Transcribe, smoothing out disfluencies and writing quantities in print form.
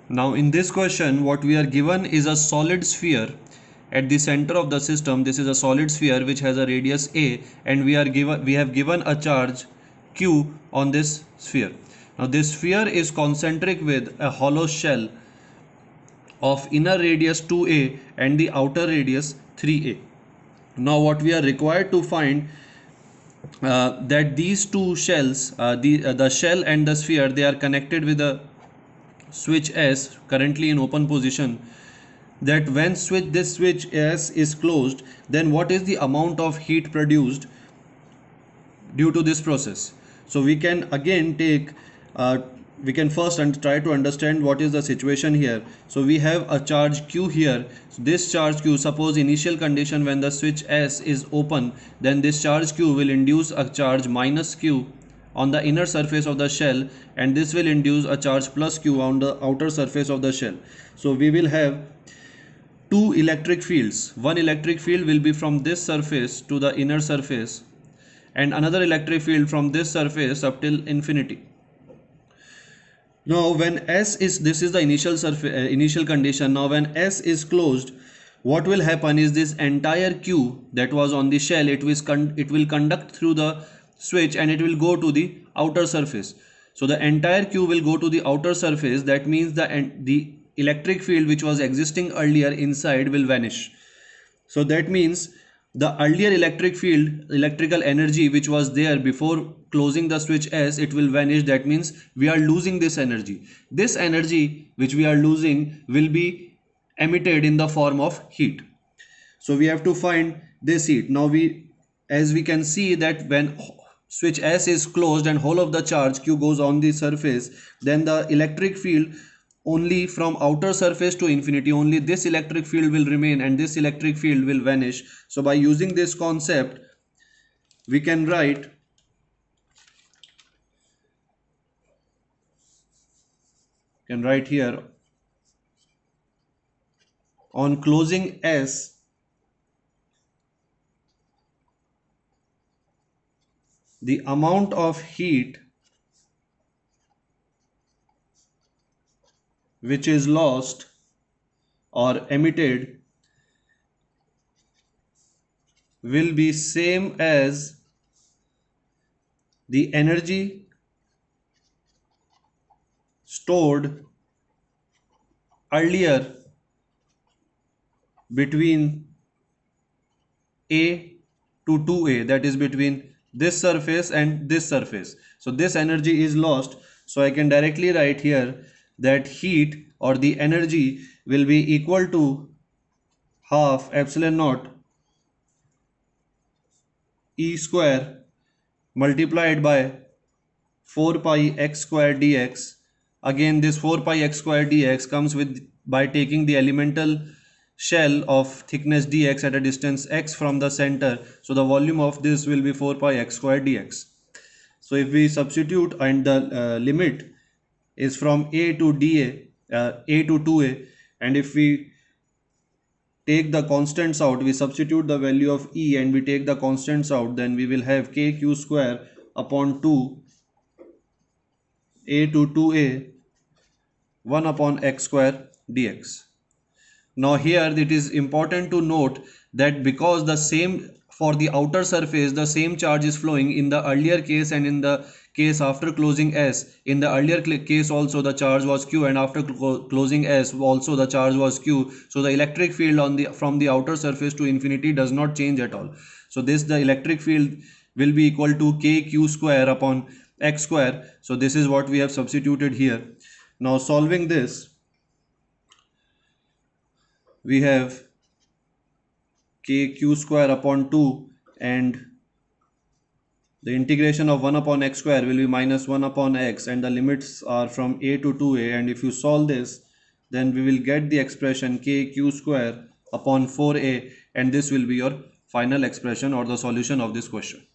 Now in this question what we are given is a solid sphere at the center of the system. This is a solid sphere which has a radius a, and we have given a charge q on this sphere. Now this sphere is concentric with a hollow shell of inner radius 2a and the outer radius 3a. Now what we are required to find that these two shells, the shell and the sphere, they are connected with a switch S currently in open position. That when this switch S is closed, then what is the amount of heat produced due to this process? So we can again take we can first try to understand what is the situation here. So we have a charge q here. So this charge q, suppose initial condition when the switch S is open, then this charge q will induce a charge minus q on the inner surface of the shell, and this will induce a charge plus q on the outer surface of the shell. So we will have two electric fields. One electric field will be from this surface to the inner surface, and another electric field from this surface up till infinity. Now when S is, this is the initial surface, initial condition. Now when S is closed, what will happen is this entire Q that was on the shell, it will conduct through the switch and it will go to the outer surface. So the entire Q will go to the outer surface. That means the electric field which was existing earlier inside will vanish. So that means the earlier electric field, electrical energy which was there before closing the switch S, it will vanish. That means we are losing this energy. This energy which we are losing will be emitted in the form of heat. So we have to find this heat. Now as we can see that when switch S is closed and whole of the charge Q goes on the surface, then the electric field only from outer surface to infinity, only this electric field will remain and this electric field will vanish. So by using this concept, we can write here, on closing S, the amount of heat which is lost or emitted will be same as the energy stored earlier between A to 2A, that is between this surface and this surface. So this energy is lost. So I can directly write here that heat or the energy will be equal to half epsilon naught E square multiplied by 4 pi x square dx. Again this 4 pi x square dx comes with by taking the elemental shell of thickness dx at a distance x from the center. So the volume of this will be 4 pi x square dx. So if we substitute, and the limit is from a to dA, a to 2a, and if we take the constants out, we substitute the value of E and we take the constants out, then we will have kq square upon 2 a to 2a 1 upon x square dx. Now here it is important to note that because the same for the outer surface the same charge is flowing in the earlier case and in the case after closing S. In the earlier case also the charge was Q, and after closing S also the charge was Q. So the electric field on the from the outer surface to infinity does not change at all. So the electric field will be equal to kq square upon x square. So this is what we have substituted here. Now solving this, we have kq square upon 2, and the integration of 1 upon x square will be minus 1 upon x, and the limits are from a to 2a, and if you solve this then we will get the expression kq square upon 4a, and this will be your final expression or the solution of this question.